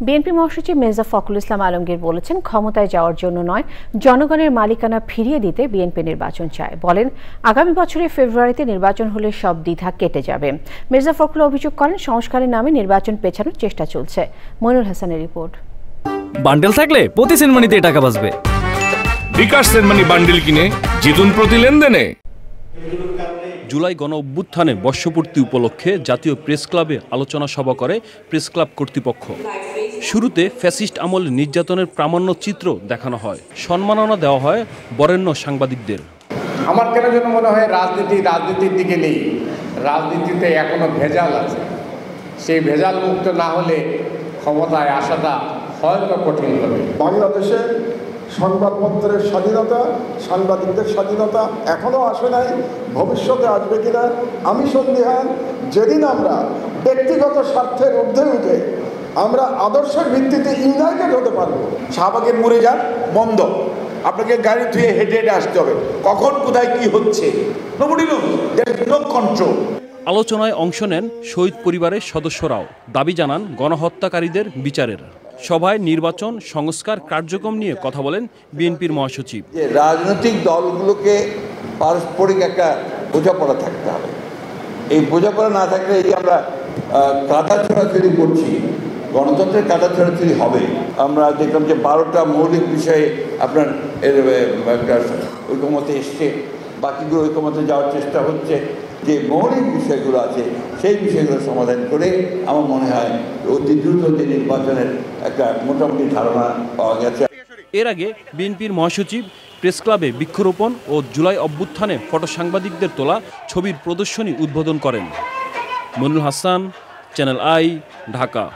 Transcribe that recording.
BNP মহাসচিব মির্জা ফখরুল ইসলাম আলমগীর বলেছেন, ক্ষমতায় যাওয়ার জন্য নয়, জনগণের মালিকানা ফিরিয়ে দিতে বিএনপি নির্বাচন চায়। বলেন, আগামী বছরের ফেব্রুয়ারিতে নির্বাচন হলে সব দ্বিধা কেটে যাবে। মির্জা ফখরুল অভিযোগ করেন, সংস্কারের নামে নির্বাচন পেছানোর চেষ্টা চলছে। মইনুল হাসানের রিপোর্ট। বান্ডেল থাকলে প্রতি সেনমানিতে টাকা বাঁচবে। বিকাশ সেনমানি বান্ডেল কিনে জিতুন প্রতি লেনদেনে। জুলাই গণ অভ্যুত্থানে বর্ষপূর্তি উপলক্ষে জাতীয় প্রেস ক্লাবে আলোচনা সভা করে প্রেস ক্লাব কর্তৃপক্ষ। শুরুতে ফ্যাসিস্ট আমল নির্যাতনের প্রামাণ্য চিত্র দেখানো হয়, সম্মাননা দেওয়া হয় বরেণ্য সাংবাদিকদের। আমার কেন যেন মনে হয় রাজনীতির দিকে নেই, রাজনীতিতে এখনো ভেজাল আছে। সেই ভেজাল মুক্ত না হলে ক্ষমতায় আসাটা হয়তো কঠিন হবে। বাংলাদেশে সংবাদপত্রের স্বাধীনতা, সাংবাদিকদের স্বাধীনতা এখনো আসে নাই, ভবিষ্যতে আসবে কিনা আমি সন্দিহান। যেদিন আমরা ব্যক্তিগত স্বার্থের ঊর্ধ্বে উঠে আমরা আদর্শের ভিত্তিতে ইউনাইটেড হতে পারবো। শাহবাগের মোড়ে যান, বন্ধ, আপনাকে গাড়ি ধুয়ে হেঁটে হেঁটে আসতে হবে। কখন কোথায় কি হচ্ছে নো কন্ট্রোল। আলোচনায় অংশ নেন শহীদ পরিবারের সদস্যরাও। দাবি জানান গণহত্যাকারীদের বিচারের। সভায় নির্বাচন সংস্কার কার্যক্রম নিয়ে কথা বলেন বিএনপির মহাসচিব। যে রাজনৈতিক দলগুলোকে পারস্পরিক একটা বোঝাপড়া থাকতে হবে। এই বোঝাপড়া না থাকলে এই আমরা কাদা ছোড়াছুড়ি করছি, গণতন্ত্রের কাদা ছোড়াছুড়ি হবে। আমরা দেখলাম যে 12টা মৌলিক বিষয়ে আপনার একটা ঐকমতে এসছে, বাকিগুলো ঐকমতে যাওয়ার চেষ্টা হচ্ছে। যে মৌলিক বিষয়গুলো আছে সেই বিষয়গুলো সমাধান করে আমার মনে হয় অতি দ্রুত যে নির্বাচনের একটা মোটামুটি ধারণা পাওয়া গেছে। এর আগে বিএনপির মহাসচিব প্রেস ক্লাবে বৃক্ষরোপণ ও জুলাই অভ্যুত্থানে ফটো সাংবাদিকদের তোলা ছবির প্রদর্শনী উদ্বোধন করেন। Mainul Hasan, channel I, Dhaka.